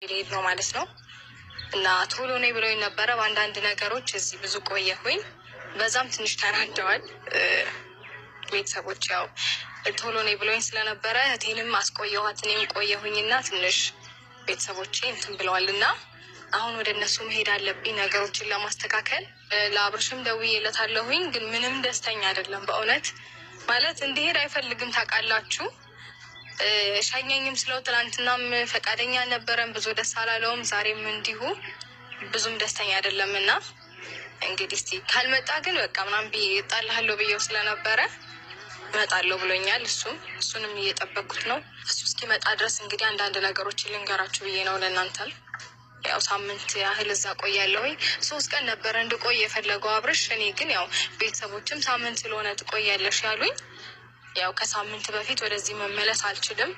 ሊሄድ ነው ማለት ነው እና ቶሎ ነይ ብሎኝ ነበረ። በአንዳንድ ነገሮች እዚህ ብዙ ቆየሁኝ። በዛም ትንሽ ተናደዋል ቤተሰቦች። ያው ቶሎ ነይ ብሎኝ ስለነበረ እህቴንም አስቆየኋት፣ እኔም ቆየሁኝና ትንሽ ቤተሰቦቼ እንትን ብለዋል እና አሁን ወደ እነሱ መሄድ አለብኝ ነገሮችን ለማስተካከል። ለአብርሽም ደውዬለታለሁኝ፣ ግን ምንም ደስተኛ አይደለም በእውነት ማለት እንዲሄድ አይፈልግም ታውቃላችሁ። ሻኘኝም ስለው ትናንትናም ፈቃደኛ አልነበረም፣ ብዙ ደስ አላለውም። ዛሬም እንዲሁ ብዙም ደስተኛ አይደለም እና እንግዲህ እስቲ ካልመጣ ግን በቃ ምናምን ብዬ እጣልሃለሁ ብዬው ስለነበረ እመጣለሁ ብሎኛል። እሱንም እየጠበቅኩት ነው። እሱ እስኪመጣ ድረስ እንግዲህ አንዳንድ ነገሮችን ልንገራችሁ ብዬ ነው ለእናንተም። ያው ሳምንት ያህል እዛ ቆያለሁኝ። 3 ቀን ነበረ እንድቆይ የፈለገው አብርሽ። እኔ ግን ያው ቤተሰቦችም ሳምንት ስለሆነ ትቆያለሽ ያሉኝ፣ ያው ከሳምንት በፊት ወደዚህ መመለስ አልችልም።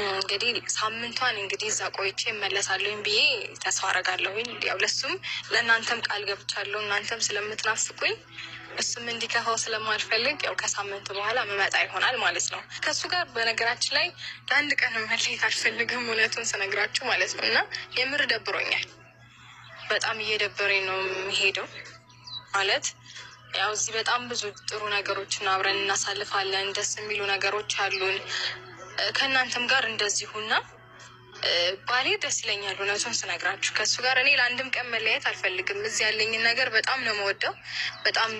እንግዲህ ሳምንቷን እንግዲህ እዛ ቆይቼ እመለሳለሁኝ ብዬ ተስፋ አደርጋለሁኝ። ያው ለሱም ለእናንተም ቃል ገብቻለሁ፣ እናንተም ስለምትናፍቁኝ እሱም እንዲከፋው ስለማልፈልግ ያው ከሳምንት በኋላ መመጣ ይሆናል ማለት ነው። ከእሱ ጋር በነገራችን ላይ ለአንድ ቀን መለየት አልፈልግም፣ እውነቱን ስነግራችሁ ማለት ነው። እና የምር ደብሮኛል፣ በጣም እየደበረኝ ነው የሚሄደው ማለት ያው እዚህ በጣም ብዙ ጥሩ ነገሮችን አብረን እናሳልፋለን፣ ደስ የሚሉ ነገሮች አሉን ከእናንተም ጋር እንደዚሁና ባሌ ደስ ይለኛል። እውነቱን ስነግራችሁ ከእሱ ጋር እኔ ለአንድም ቀን መለየት አልፈልግም። እዚህ ያለኝን ነገር በጣም ነው የምወደው።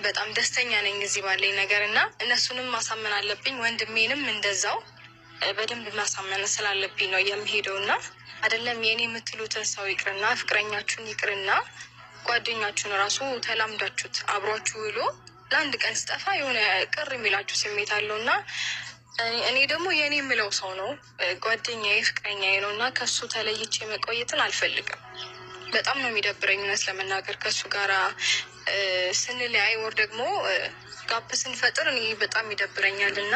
በጣም ደስተኛ ነኝ እዚህ ባለኝ ነገር እና እነሱንም ማሳመን አለብኝ፣ ወንድሜንም እንደዛው በደንብ ማሳመን ስላለብኝ ነው የሚሄደው። እና አይደለም የእኔ የምትሉትን ሰው ይቅርና ፍቅረኛችሁን ይቅርና ጓደኛችሁን ራሱ ተላምዳችሁት አብሯችሁ ውሎ ለአንድ ቀን ስጠፋ የሆነ ቅር የሚላችሁ ስሜት አለው እና እኔ ደግሞ የእኔ የምለው ሰው ነው፣ ጓደኛዬ ፍቅረኛዬ ነው እና ከሱ ተለይቼ መቆየትን አልፈልግም። በጣም ነው የሚደብረኝ እውነት ለመናገር ከሱ ጋር ስንለያይ ወር ደግሞ ጋፕ ስንፈጥር እኔ በጣም ይደብረኛል እና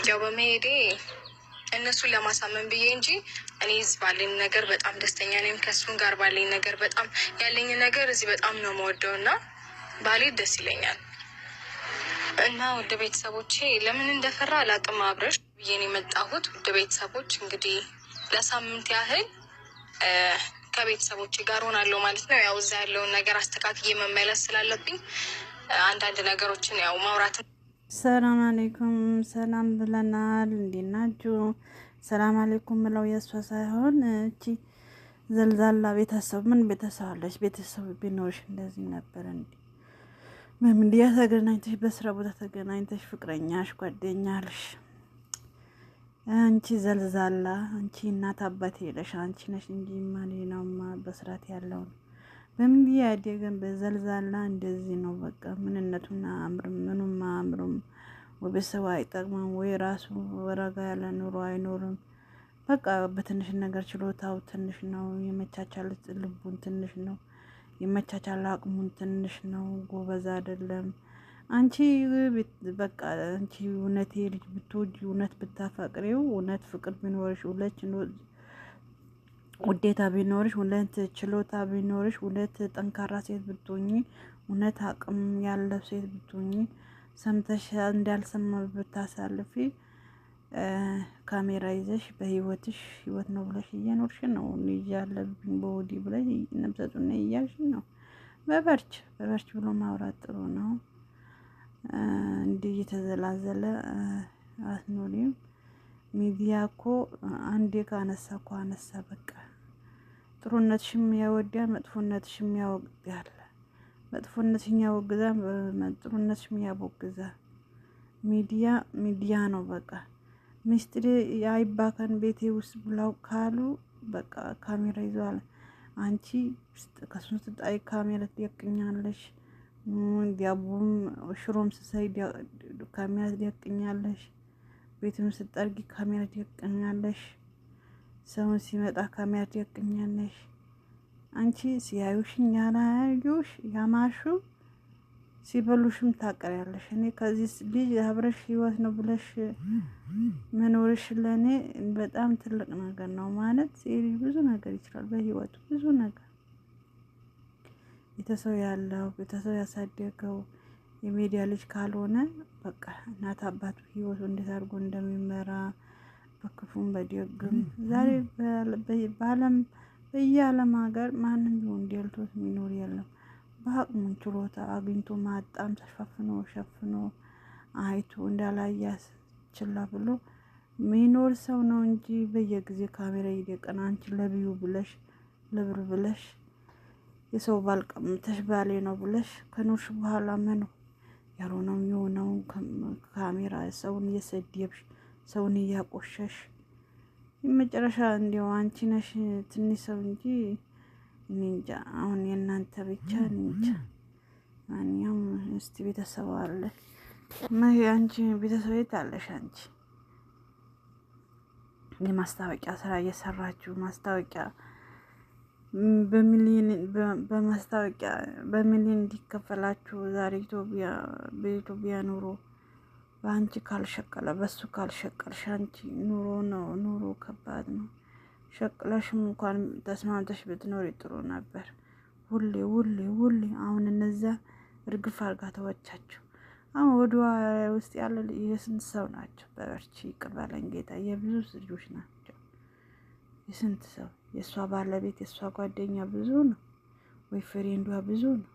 ያው በመሄዴ እነሱን ለማሳመን ብዬ እንጂ እኔ እዚህ ባለኝ ነገር በጣም ደስተኛ ነኝ። ከሱን ጋር ባለኝ ነገር በጣም ያለኝ ነገር እዚህ በጣም ነው የምወደው እና ባሌ ደስ ይለኛል። እና ወደ ቤተሰቦቼ ለምን እንደፈራ አላውቅም አብርሽ ብዬ ነው የመጣሁት። ወደ ቤተሰቦች እንግዲህ ለሳምንት ያህል ከቤተሰቦቼ ጋር ሆናለሁ ማለት ነው። ያው እዛ ያለውን ነገር አስተካክዬ መመለስ ስላለብኝ አንዳንድ ነገሮችን ያው ማውራት። ሰላም አለይኩም፣ ሰላም ብለናል። እንዴት ናችሁ? ሰላም አለይኩም ብለው የእሷ ሳይሆን እቺ ዘልዛላ ቤተሰብ ምን ቤተሰብ አለች? ቤተሰብ ቢኖርሽ እንደዚህ ነበር እንዴ? በሚዲያ ተገናኝተሽ በስራ ቦታ ተገናኝተሽ ፍቅረኛሽ ጓደኛሽ አንቺ ዘልዛላ አንቺ እናት አባት ሄደሽ አንቺ ነሽ እንጂ ማንኛውማ በስራት ያለው በሚዲያ ያደገን በዘልዛላ እንደዚህ ነው። በቃ ምንነቱና አምርም ምኑም አምሩም ወይ ቤተሰብ አይጠቅምም ወይ ራሱ ወረጋ ያለ ኑሮ አይኖርም። በቃ በትንሽ ነገር ችሎታው ትንሽ ነው፣ የመቻቻል ልቡን ትንሽ ነው፣ የመቻቻል አቅሙን ትንሽ ነው፣ ጎበዝ አይደለም። አንቺ በቃ አንቺ እውነት ልጅ ብትወጂ እውነት ብታፈቅሪው እውነት ፍቅር ቢኖርሽ ውዴታ ቢኖርሽ እውነት ችሎታ ቢኖርሽ እውነት ጠንካራ ሴት ብትሆኚ እውነት አቅም ያለው ሴት ብትሆኚ ሰምተሽ እንዳልሰማ ብታሳልፊ ካሜራ ይዘሽ በህይወትሽ ህይወት ነው ብለሽ እየኖርሽ ነው። ልጅ ያለብኝ በወዲ ብለሽ ነብሰጡና እያልሽ ነው። በበርች ብሎ ማውራት ጥሩ ነው። እንዲህ እየተዘላዘለ አትኖሪም። ሚዲያ እኮ አንዴ ካነሳ እኮ አነሳ በቃ። ጥሩነትሽም ያወዳል፣ መጥፎነትሽም ያወግዛል። መጥፎነትሽም ያወግዛል፣ ጥሩነትሽም ያወግዛል። ሚዲያ ነው በቃ። ሚስጥር አይባከን ቤቴ ውስጥ ብለው ካሉ በቃ ካሜራ ይዟል። አንቺ ከሱን ስጣይ ካሜራ ትደቅኛለሽ፣ ዲያቡም ሽሮም ስሳይ ካሜራ ትደቅኛለሽ፣ ቤትም ስጠርጊ ካሜራ ትደቅኛለሽ፣ ሰውን ሲመጣ ካሜራ ትደቅኛለሽ። አንቺ ሲያዩሽኝ ያላዩሽ ያማሹ ሲበሉሽም ታቀሪያለሽ። እኔ ከዚህ ልጅ አብረሽ ህይወት ነው ብለሽ መኖርሽ ለኔ በጣም ትልቅ ነገር ነው። ማለት ልጅ ብዙ ነገር ይችላል በህይወቱ ብዙ ነገር ቤተሰብ ያለው ቤተሰብ ያሳደገው የሚዲያ ልጅ ካልሆነ በቃ እናት አባቱ ህይወቱ እንዴት አድርጎ እንደሚመራ በክፉም በደግም ዛሬ በዓለም በየዓለም ሀገር ማንም ቢሆን ደልቶት የሚኖር የለም። በአቅሙ ችሎታ አግኝቶ ማጣም ሸፍኖ አይቶ እንዳላያስ ችላ ብሎ ሚኖር ሰው ነው እንጂ በየጊዜ ካሜራ ይደቀና አንቺ ለብዩ ብለሽ ለብር ብለሽ የሰው ባል ቀምተሽ ባሌ ነው ብለሽ ከኖርሽ በኋላ ምን ያልሆነው የሆነው ካሜራ ሰውን እየሰደብሽ ሰውን እያቆሸሽ የመጨረሻ እንዲያው አንቺ ነሽ ትንሽ ሰው እንጂ እኔ እንጃ። አሁን የእናንተ ብቻ እንጃ። ማንኛውም እስቲ ቤተሰብ አለ አንቺ ቤተሰብ የት አለሽ? አንቺ የማስታወቂያ ስራ እየሰራችሁ ማስታወቂያ በሚሊዮን እንዲከፈላችሁ ዛሬ በኢትዮጵያ ኑሮ በአንቺ ካልሸቀለ በሱ ካልሸቀልሽ አንቺ ኑሮ ከባድ ነው። ሸቅለሽም እንኳን ተስማምተሽ ብትኖር ጥሩ ነበር። ሁሌ አሁን እነዛ እርግፍ አርጋ ተወቻቸው። አሁን ወዲዋ ውስጥ ያለ የስንት ሰው ናቸው? በበርቺ ይቅር በለን ጌታ። የብዙ ልጆች ናቸው። የስንት ሰው የእሷ ባለቤት የእሷ ጓደኛ ብዙ ነው ወይ ፍሬንዷ ብዙ ነው።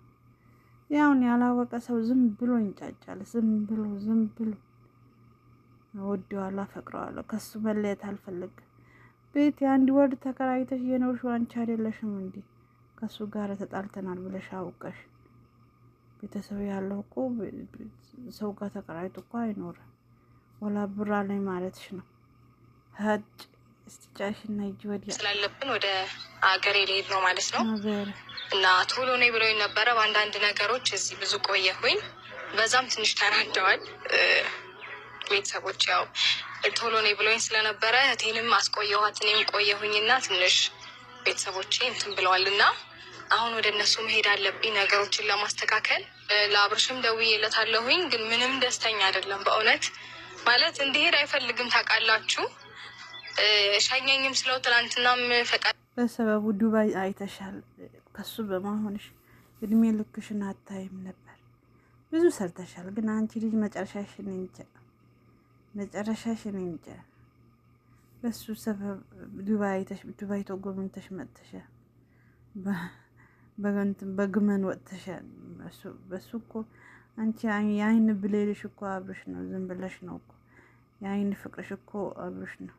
ያውን ያላወቀ ሰው ዝም ብሎ ይንጫጫል። ዝም ብሎ ወደዋለሁ አፈቅረዋለሁ ከሱ መለየት አልፈልግም። ቤት የአንድ ወር ተከራይተሽ የኖርሽው አንቺ አይደለሽም እንዴ? ከሱ ጋር ተጣልተናል ብለሽ አውቀሽ ቤተሰብ ያለው እኮ ሰው ጋር ተከራይቶ እኮ አይኖርም። ወላ ብራ ላይ ማለትሽ ነው። ሀጭ እስቲጫሽና እጅ ወዲያ ስላለብን ወደ አገሬ ልሄድ ነው ማለት ነው። እና ቶሎ ነይ ብሎኝ ነበረ በአንዳንድ ነገሮች እዚህ ብዙ ቆየሁኝ። በዛም ትንሽ ተናደዋል ቤተሰቦች። ያው ቶሎ ነይ ብሎኝ ስለነበረ እቴንም አስቆየኋት እኔም ቆየሁኝና ትንሽ ቤተሰቦቼ እንትን ብለዋልና አሁን ወደ እነሱ መሄድ አለብኝ ነገሮችን ለማስተካከል። ለአብርሽም ደውዬለታለሁኝ ግን ምንም ደስተኛ አይደለም በእውነት ማለት እንዲሄድ አይፈልግም ታውቃላችሁ። ሻኘኝም ስለው ትናንትናም ፈቃድ በሰበቡ ዱባይ አይተሻል። ከሱ በመሆንሽ እድሜ ልክሽን አታይም ነበር። ብዙ ሰርተሻል ግን አንቺ ልጅ መጨረሻሽን እንጃ። በሱ ሰበብ ዱባይ ተጎብኝተሽ መጥተሻል። በግመን ወጥተሻል። በሱ እኮ አንቺ የአይን ብሌልሽ እኮ አብርሽ ነው። ዝም ብለሽ ነው እኮ የአይን ፍቅርሽ እኮ አብርሽ ነው።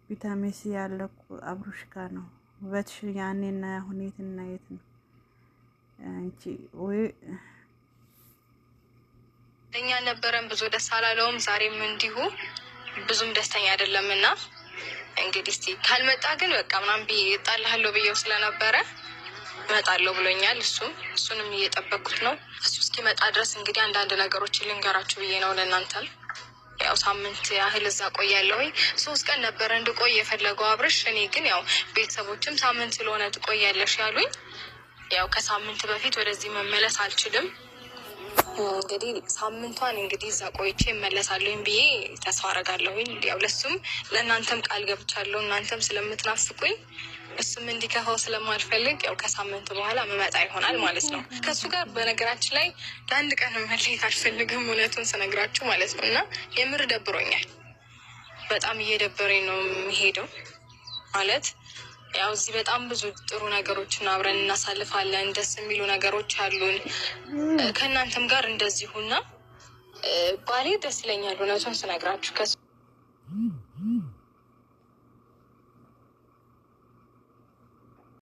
ቪታሚን ሲ ያለ እኮ አብርሽ ጋር ነው። ውበትሽ ያኔና ሁኔትና የት ነው አንቺ? ወይ እኛ ነበረን ብዙ ደስ አላለውም። ዛሬም እንዲሁ ብዙም ደስተኛ አይደለምና እንግዲህ እስቲ ካልመጣ ግን በቃ ምናምን እጣልሃለሁ ብዬው ስለነበረ እመጣለሁ ብሎኛል። እሱንም እየጠበቅኩት ነው። እሱ እስኪመጣ ድረስ እንግዲህ አንዳንድ ነገሮችን ልንገራችሁ ብዬ ነው ለእናንተም። ያው ሳምንት ያህል እዛ ቆያለሁ። 3 ቀን ነበረ እንድቆይ የፈለገው አብርሽ። እኔ ግን ያው ቤተሰቦችም ሳምንት ስለሆነ ትቆያለሽ ያሉኝ፣ ያው ከሳምንት በፊት ወደዚህ መመለስ አልችልም። እንግዲህ ሳምንቷን እንግዲህ እዛ ቆይቼ እመለሳለሁኝ ብዬ ተስፋ አደርጋለሁኝ። ያው ለሱም ለእናንተም ቃል ገብቻለሁ። እናንተም ስለምትናፍቁኝ እሱም እንዲከፋው ስለማልፈልግ ያው ከሳምንት በኋላ መመጣ ይሆናል ማለት ነው። ከሱ ጋር በነገራችን ላይ ለአንድ ቀን መለየት አልፈልግም፣ እውነቱን ስነግራችሁ ማለት ነው። እና የምር ደብሮኛል፣ በጣም እየደበረኝ ነው የሚሄደው ማለት ያው እዚህ በጣም ብዙ ጥሩ ነገሮችን አብረን እናሳልፋለን። ደስ የሚሉ ነገሮች አሉን ከእናንተም ጋር እንደዚሁና ባሌ ደስ ይለኛል እውነቱን ስነግራችሁ።